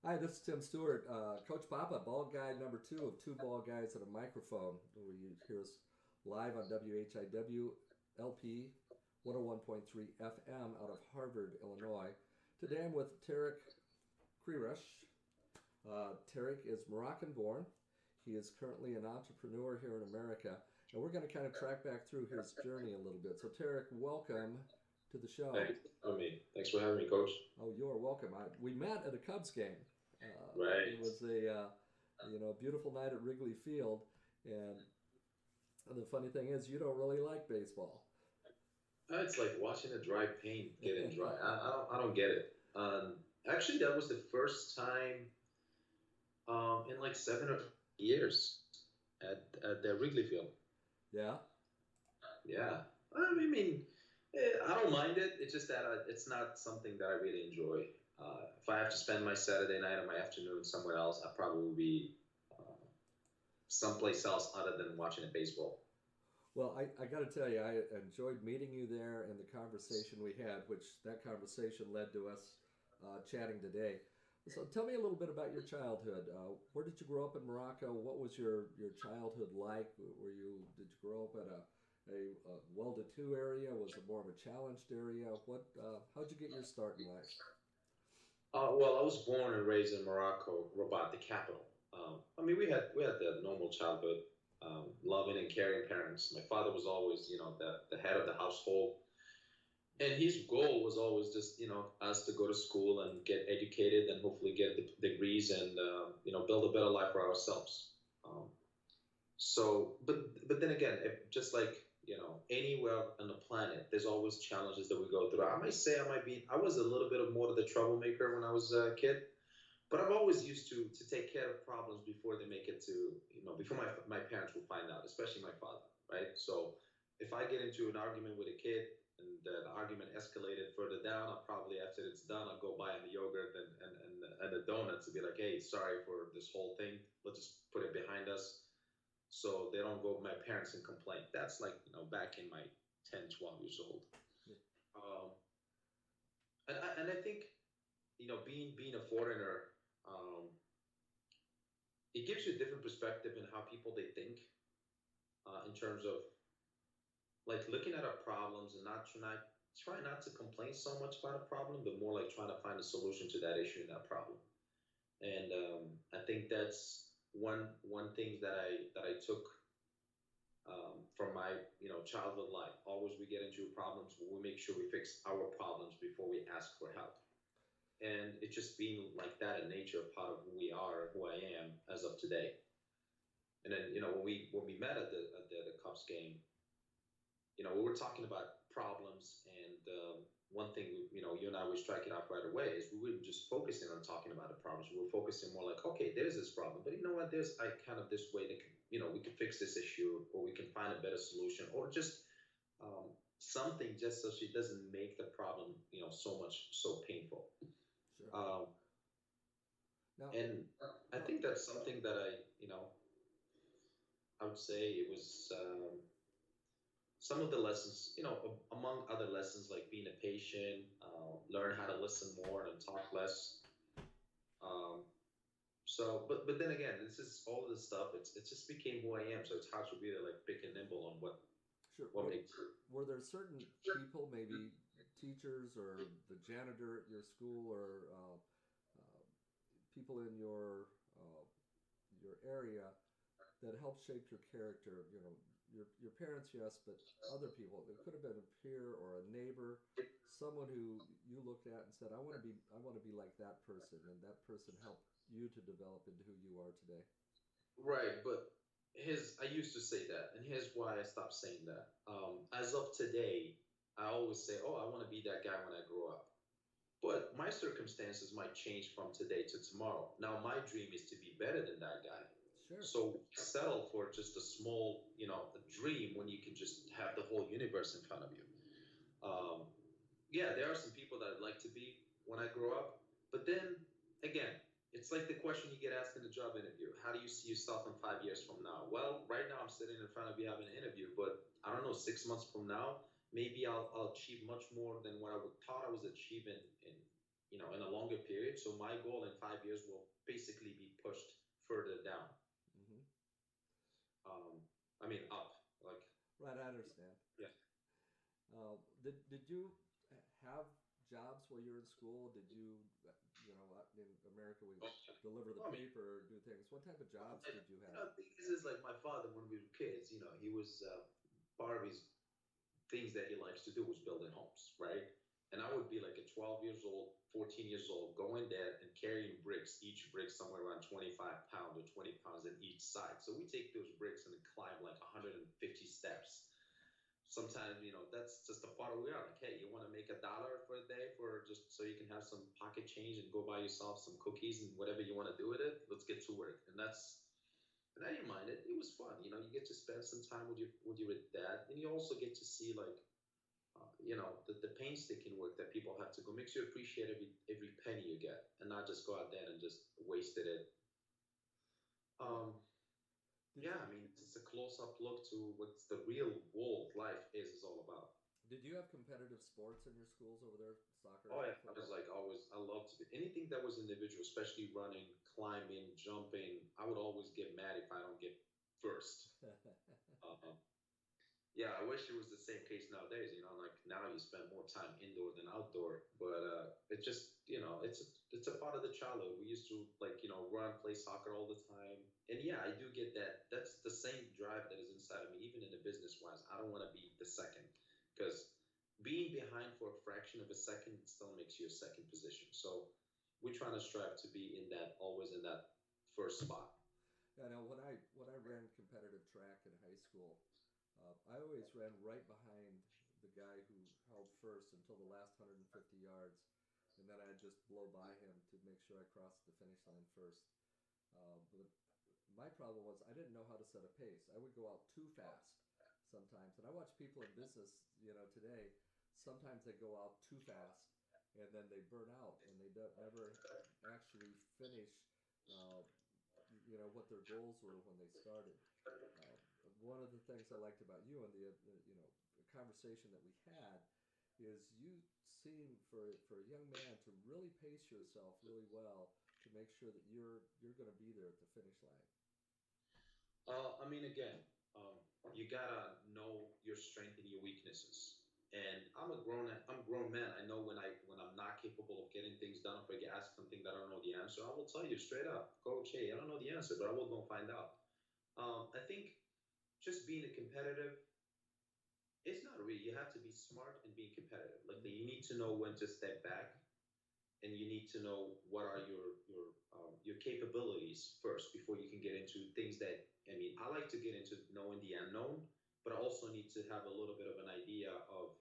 Hi, this is Tim Stewart, Coach Papa, ball guy number two of two ball guys and a microphone. Where you hear us live on WHIW LP 101.3 FM out of Harvard, Illinois. Today I'm with Tarik Khribech. Tarik is Moroccan born. He is currently an entrepreneur here in America, and we're going to kind of track back through his journey a little bit. So, Tarik, welcome to the show. Thanks for having me, Coach. Oh, you're welcome. We met at a Cubs game. It Right. was a beautiful night at Wrigley Field, and the funny thing is, you don't really like baseball. It's like watching a dry paint getting dry. I don't get it. Actually, that was the first time in like 7 or 8 years at the Wrigley Field. Yeah. Yeah. I don't mind it. It's just that it's not something that I really enjoy. If I have to spend my Saturday night or my afternoon somewhere else, I probably will be uh, someplace else other than watching a baseball. Well, I got to tell you, I enjoyed meeting you there and the conversation we had, which that conversation led to us chatting today. So tell me a little bit about your childhood. Where did you grow up in Morocco? What was your childhood like? Did you grow up at a well-to-do area? Was it more of a challenged area? How'd you get your start in life? Well, I was born and raised in Morocco, Rabat, the capital. We had the normal childhood, loving and caring parents. My father was always, the head of the household, and his goal was always just, us to go to school and get educated and hopefully get the degrees and, build a better life for ourselves. Um, but then again, just like anywhere on the planet, there's always challenges that we go through. I was a little bit of more of the troublemaker when I was a kid, but I've always used to take care of problems before they make it to before my parents will find out, especially my father, right? So if I get into an argument with a kid and the argument escalated further down, I'll probably after it's done, I'll go buy him the yogurt and the donuts to be like, hey, sorry for this whole thing. Let's just put it behind us so they don't go with my parents and complain. That's like, back in my 10, 12 years old. Um, and I think, being a foreigner, um, it gives you a different perspective in how people they think in terms of like looking at our problems and try not to complain so much about a problem, but more like trying to find a solution to that issue and that problem. And I think that's one thing that I took from my childhood life. Always we get into problems, we make sure we fix our problems before we ask for help. And it's just being like that in nature, part of who we are, who I am as of today. And then when we met at the Cubs game, we were talking about problems, and one thing you and I were striking out right away is we weren't just focusing on talking about the problems. We were focusing more like, okay, there's this problem, but you know what? There's like kind of this way that we can fix this issue, or we can find a better solution, or just something just so she doesn't make the problem so painful. Sure. Um, Now, and I now, think that's something that I would say it was. Some of the lessons, among other lessons like being a patient, learn how to listen more and talk less. Um, but then again, this is all of this stuff. It just became who I am. So it's hard for me to like pick a nimble on sure. what makes. Were there certain people, maybe teachers or the janitor at your school, or people in your area that helped shape your character? Your parents, yes, but other people. It could have been a peer or a neighbor, someone who you looked at and said, I want to be like that person," and that person helped you to develop into who you are today. Right, but I used to say that, and here's why I stopped saying that. As of today, I always say, "Oh, I want to be that guy when I grow up." But my circumstances might change from today to tomorrow. Now, my dream is to be better than that guy. Sure. So settle for just a small, a dream when you can just have the whole universe in front of you. Um, yeah, there are some people that I'd like to be when I grow up. But then again, it's like the question you get asked in a job interview. How do you see yourself in 5 years from now? Well, right now I'm sitting in front of you having an interview, but I don't know, 6 months from now, maybe I'll achieve much more than what thought I was achieving in in a longer period. So my goal in 5 years will basically be pushed further down. Mm-hmm. I mean, up. Like, Right, I understand. yeah. Did you have jobs while you were in school? Did you, in America we Oh, deliver the I mean, paper, do things. What type of jobs did you have? the thing is like my father, when we were kids, he was part of his things that he likes to do was building homes, right? And I would be like at 12 years old, 14 years old, going there and carrying bricks, each brick somewhere around 25 pounds or 20 pounds on each side. So we take those bricks and climb like 150 steps. Sometimes, that's just a part of where we are. Like, hey, you want to make $1 for a day for just so you can have some pocket change and go buy yourself some cookies and whatever you want to do with it. Let's get to work. And I didn't mind it. It was fun. You get to spend some time with your dad, and you also get to see like the painstaking work that people have to go. Makes you appreciate every penny you get, and not just go out there and just wasted it. Yeah, I mean, it's a close-up look to what the real world life is all about. Did you have competitive sports in your schools over there? Soccer? Oh yeah, I Football? was like always. I loved to be anything that was individual, especially running, climbing, jumping. I would always get mad if I don't get first. Um, yeah, I wish it was the same case nowadays. Like now you spend more time indoor than outdoor, but it just it's a part of the childhood. We used to like run, play soccer all the time, and yeah, I do get that. That's the same drive that is inside of me, even in the business wise. I don't want to be the second because being behind for a fraction of a second still makes you a second position. So we're trying to strive to be in that always in that first spot. Yeah, now when I ran competitive track in high school, I always ran right behind the guy who held first until the last 150 yards, and then I'd just blow by him to make sure I crossed the finish line first. But my problem was I didn't know how to set a pace. I would go out too fast sometimes, and I watch people in business, today. Sometimes they go out too fast, and then they burn out, and they never actually finish. Uh, what their goals were when they started. Uh, One of the things I liked about you and the conversation that we had is you seem for a young man to really pace yourself really well to make sure that you're going to be there at the finish line. I mean, again, um, you gotta know your strength and your weaknesses. And I'm a grown man. I know when I'm not capable of getting things done. If I get asked something that I don't know the answer, I will tell you straight up, Coach. Hey, I don't know the answer, but I will go find out. I think just being a competitive, it's not really. You have to be smart and being competitive. Like you need to know when to step back, and you need to know what are your capabilities first before you can get into things that I mean. I like to get into knowing the unknown, but I also need to have a little bit of an idea of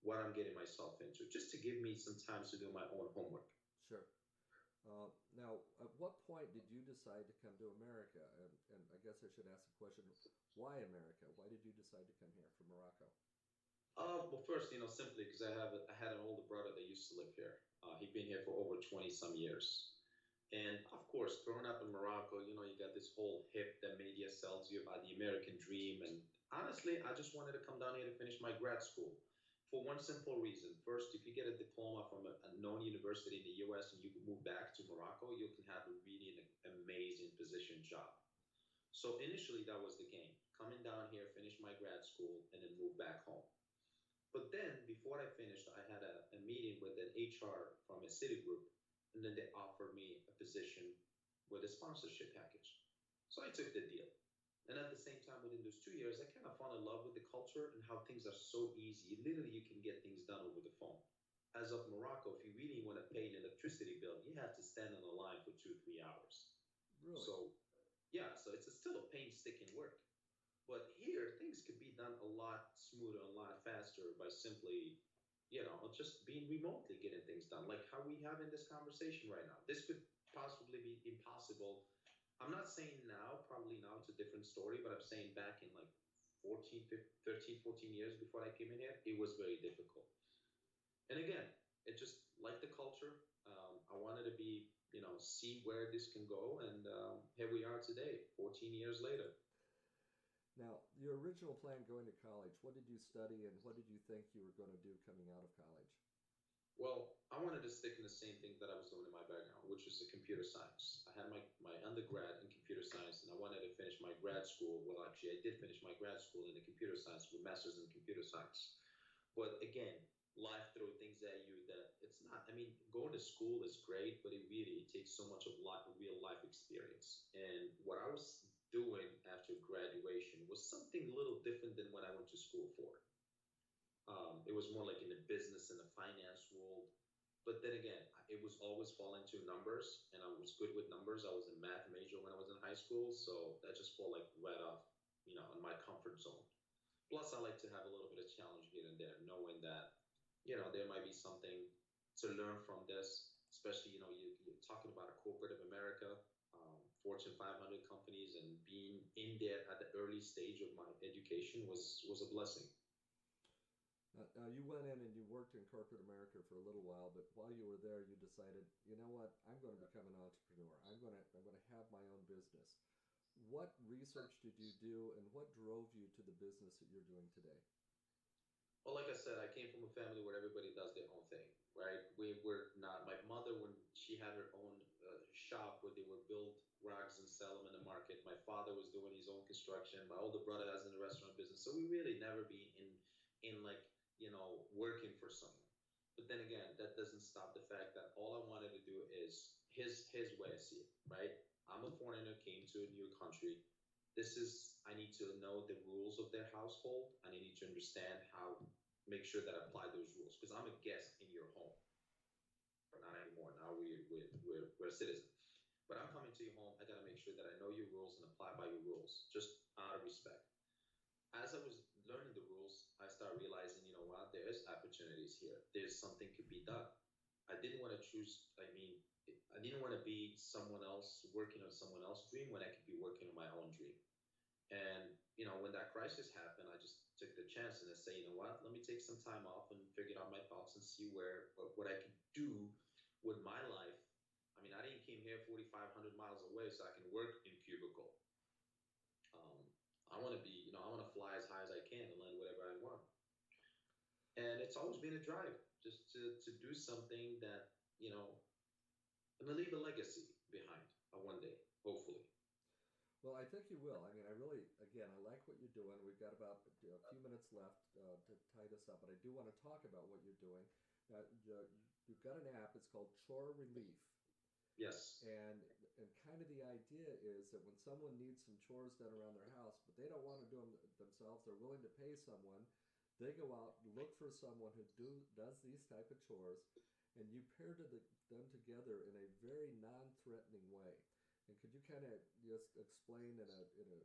what I'm getting myself into, just to give me some time to do my own homework. Sure. Now, at what point did you decide to come to America? And I guess I should ask the question: why America? Why did you decide to come here from Morocco? Well, first, simply because I had an older brother that used to live here. He'd been here for over 20 some years. And of course, growing up in Morocco, you got this whole hip that media sells you about the American dream. And honestly, I just wanted to come down here to finish my grad school for one simple reason. First, if you get a diploma from a known university in the US and you can move back to Morocco, you can have a really amazing position job. So initially, that was the game. Coming down here, finish my grad school, and then move back home. But then, before I finished, I had a meeting with an HR from a city group, and then they offered me a position with a sponsorship package. So I took the deal. And at the same time, within those 2 years, I kind of fell in love with the culture and how things are so easy. Literally, you can get things done over the phone. As of Morocco, if you really want to pay an electricity bill, you have to stand on the line for 2, 3 hours. Really? So, yeah, so it's still a painstaking work. But here, things could be done a lot smoother, a lot faster by simply, just being remotely getting things done, like how we have in this conversation right now. This could possibly be impossible. I'm not saying now, probably now it's a different story, but I'm saying back in like 14, 15, 13, 14 years before I came in here, it was very difficult. And again, it just like the culture. I wanted to be, see where this can go. And here we are today, 14 years later. Now, your original plan going to college, what did you study and what did you think you were going to do coming out of college? Well, I wanted to stick in the same thing that I was doing in my background, which was the computer science. I had my undergrad in computer science, and I wanted to finish my grad school. Well, actually, I did finish my grad school in the computer science with master's in computer science. But again, life throw things at you that it's not. I mean, going to school is great, but it takes so much of life, real life experience. And what I was doing after graduation was something a little different than what I went to school for. It was more like in the business and the finance world. But then again, it was always falling to numbers, and I was good with numbers. I was a math major when I was in high school, so that just felt like right off, in my comfort zone. Plus, I like to have a little bit of challenge here and there, knowing that, there might be something to learn from this, especially, you're talking about a corporate of America, Fortune 500 companies, and being in there at the early stage of my education was a blessing. You went in and you worked in corporate America for a little while, but while you were there, you decided, you know what, I'm going to become an entrepreneur. I'm going to have my own business. What research did you do, and what drove you to the business that you're doing today? Well, like I said, I came from a family where everybody does their own thing, right? We were not. My mother, when she had her own shop where they would build rugs and sell them in the market. My father was doing his own construction. My older brother has in the restaurant business. So we really never been in like working for someone. But then again, that doesn't stop the fact that all I wanted to do is his way I see it, right? I'm a foreigner, came to a new country. This is I need to know the rules of their household, and I need to understand how make sure that I apply those rules because I'm a guest in your home. But not anymore. Now we're a citizen. But I'm coming to your home. I got to make sure that I know your rules and apply by your rules, just out of respect. As I was learning the rules, I started realizing, you know what, there is opportunities here. There's something could be done. I didn't want to choose. I mean, I didn't want to be someone else working on someone else's dream when I could be working on my own dream. And when that crisis happened, I just took the chance and I say, you know what, let me take some time off and figure out my thoughts and see what I could do with my life. I mean, I didn't came here 4,500 miles away so I can work in cubicle. Um, I want to be, I want to fly as high as I can and land whatever I want. And it's always been a drive just to do something that, I'm going to leave a legacy behind one day, hopefully. Well, I think you will. I mean, I really, again, I like what you're doing. We've got about a few minutes left to tie this up, but I do want to talk about what you're doing. You've got an app. It's called Chore Relief, Yes. and kind of the idea is that when someone needs some chores done around their house, but they don't want to do them themselves, they're willing to pay someone. They go out, look for someone who does these type of chores, and you pair them together in a very non-threatening way. And could you kind of just explain in a couple of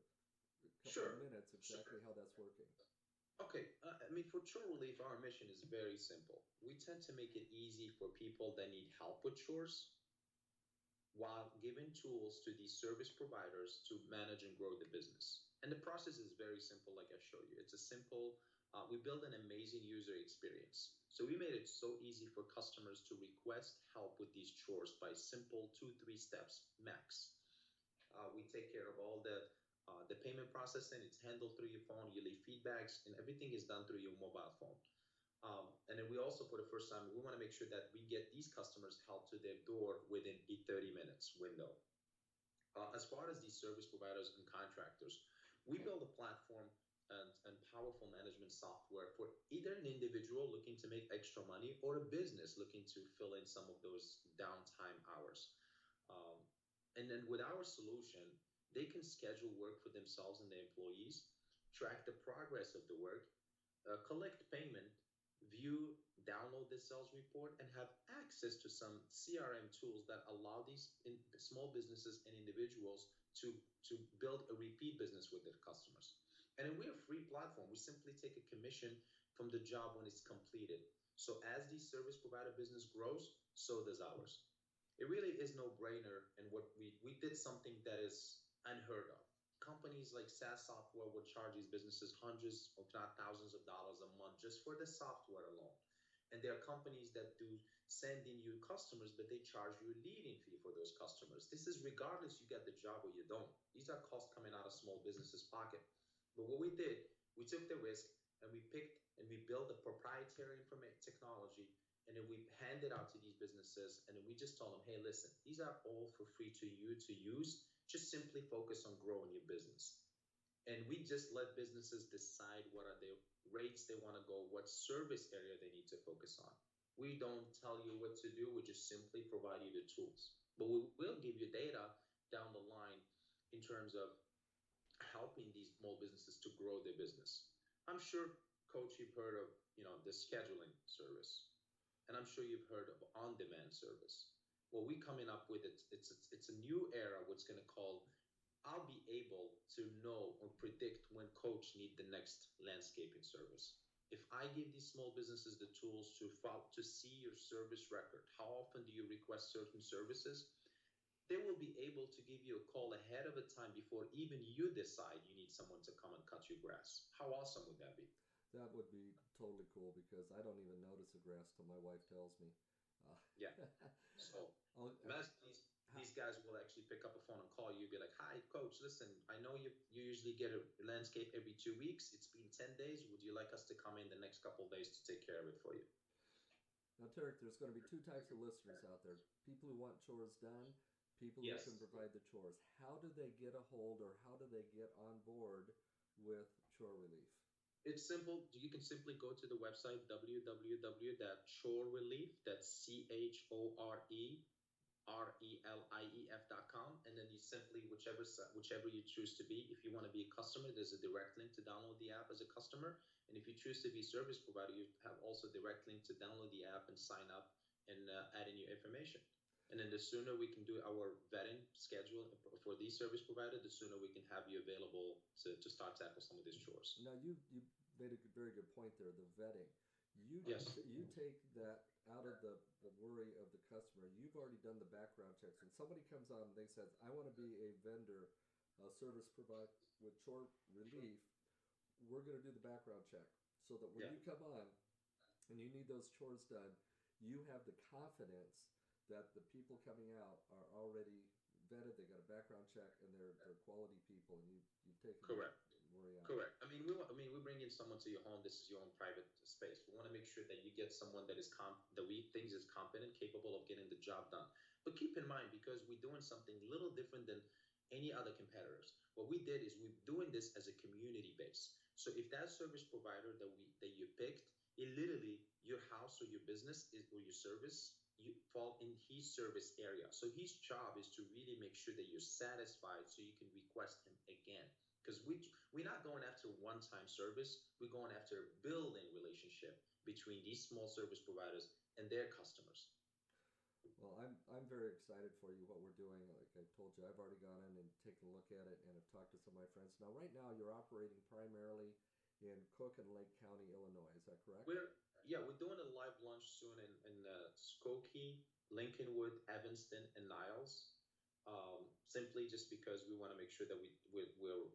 Sure. minutes exactly Sure. how that's working? Okay. I mean, for chore relief, our mission is very simple. We tend to make it easy for people that need help with chores while giving tools to these service providers to manage and grow the business. And the process is very simple, like I showed you. It's a simple, we build an amazing user experience. So we made it so easy for customers to request help with these chores by simple 2, 3 steps max. We take care of all the payment processing. It's handled through your phone. You leave feedbacks, and everything is done through your mobile phone. And then we also, for the first time, we want to make sure that we get these customers help to their door within a 30 minutes window. As far as these service providers and contractors, we build a platform and powerful management software for either an individual looking to make extra money or a business looking to fill in some of those downtime hours. Um, and then with our solution, they can schedule work for themselves and their employees, track the progress of the work, collect payment, view, download the sales report, and have access to some CRM tools that allow these small businesses and individuals to build a repeat business with their customers. And we're a free platform. We simply take a commission from the job when it's completed. So as the service provider business grows, so does ours. It really is no brainer. And what we did something that is unheard of. Companies like SaaS software would charge these businesses hundreds, if not thousands of dollars a month just for the software alone. And there are companies that do send in you customers, but they charge you a leading fee for those customers. This is regardless you get the job or you don't. These are costs coming out of small businesses' pocket. But what we did, we took the risk and we picked and we built a proprietary information technology and then we hand it out to these businesses, and then we just tell them, hey, listen, these are all for free to you to use. Just simply focus on growing your business. And we just let businesses decide what are the rates they want to go, what service area they need to focus on. We don't tell you what to do. We just simply provide you the tools. But we will give you data down the line in terms of helping these small businesses to grow their business. I'm sure, Coach, you've heard of the scheduling service, and I'm sure you've heard of on-demand service. Well, we coming up with it. It's a new era. What's going to call. I'll be able to know or predict when Coach need the next landscaping service. If I give these small businesses the tools to follow, to see your service record, how often do you request certain services? They will be able to give you a call ahead of a time before even you decide you need someone to come and cut your grass. How awesome would that be? That would be totally cool because I don't even notice the grass till my wife tells me. Yeah. So imagine these guys will actually pick up a phone and call you, be like, hi, Coach, listen, I know you usually get a landscape every 2 weeks. It's been 10 days. Would you like us to come in the next couple of days to take care of it for you? Now, Tarik, there's going to be two types of listeners out there. People who want chores done, people who can provide the chores. How do they get a hold or how do they get on board with Chore Relief? It's simple. You can simply go to the website, www.chorelief, that's CHORERELIEF.com, and then you simply, whichever you choose to be. If you want to be a customer, there's a direct link to download the app as a customer. And if you choose to be a service provider, you have also a direct link to download the app and sign up and add in your information. And then the sooner we can do our vetting schedule for these service providers, the sooner we can have you available to start tackle some of these chores. Now, you made a very good point there, the vetting. You take that out of the worry of the customer. You've already done the background checks. When somebody comes on and they says, I want to be a vendor, a service provider with Chore Relief, we're going to do the background check so that when you come on and you need those chores done, you have the confidence that the people coming out are already vetted, they got a background check, and they're quality people, and you've taken correct worry out. Correct. I mean, we bring in someone to your home. This is your own private space. We want to make sure that you get someone that that we think is competent, capable of getting the job done. But keep in mind, because we're doing something a little different than any other competitors, what we did is we're doing this as a community base. So if that service provider that you picked, it literally your house or your business or your service, you fall in his service area. So his job is to really make sure that you're satisfied so you can request him again. Because we're not going after one-time service. We're going after building relationship between these small service providers and their customers. Well, I'm very excited for you, what we're doing. Like I told you, I've already gone in and taken a look at it and have talked to some of my friends. Now, right now, you're operating primarily in Cook and Lake County, Illinois. Is that correct? We're doing a live launch soon in Skokie, Lincolnwood, Evanston, and Niles. Simply just because we want to make sure that we'll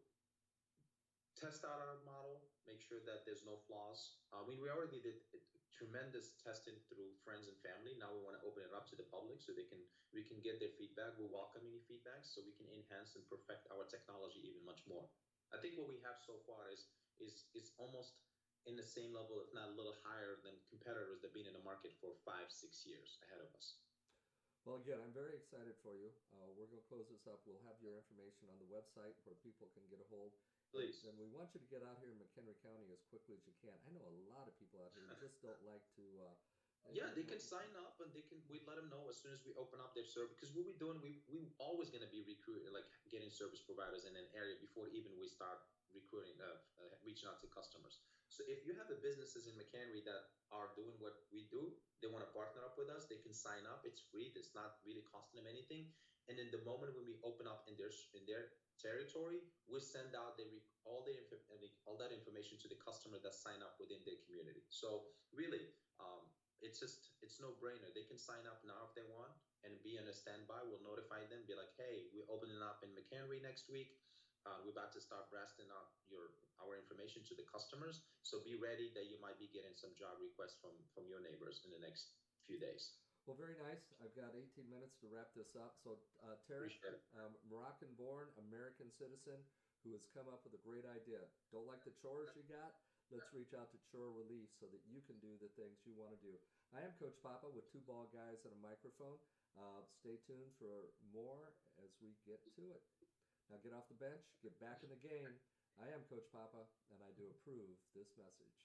test out our model, make sure that there's no flaws. We already did tremendous testing through friends and family. Now we want to open it up to the public so we can get their feedback. We welcome any feedback so we can enhance and perfect our technology even much more. I think what we have so far is almost in the same level, if not a little higher than competitors that have been in the market for 5-6 years ahead of us. Well, again, I'm very excited for you. We're going to close this up. We'll have your information on the website where people can get a hold. Please. And we want you to get out here in McHenry County as quickly as you can. I know a lot of people out here who just don't like to. They can sign up and we let them know as soon as we open up their service. Because what we're doing, we always going to be recruiting, like getting service providers in an area before even we start recruiting, reaching out to customers. So if you have the businesses in McHenry that are doing what we do, they want to partner up with us, they can sign up. It's free. It's not really costing them anything. And in the moment when we open up in their territory, we send out all that information to the customer that sign up within their community. So really, it's no brainer. They can sign up now if they want and be on a standby. We'll notify them, be like, hey, we're opening up in McHenry next week. We're about to start blasting out our information to the customers. So be ready that you might be getting some job requests from your neighbors in the next few days. Well, very nice. I've got 18 minutes to wrap this up. So, Tarik, Moroccan-born American citizen who has come up with a great idea. Don't like the chores you got? let's reach out to Chore Relief so that you can do the things you want to do. I am Coach Papa with two bald guys and a microphone. Stay tuned for more as we get to it. Now get off the bench, get back in the game. I am Coach Papa, and I do approve this message.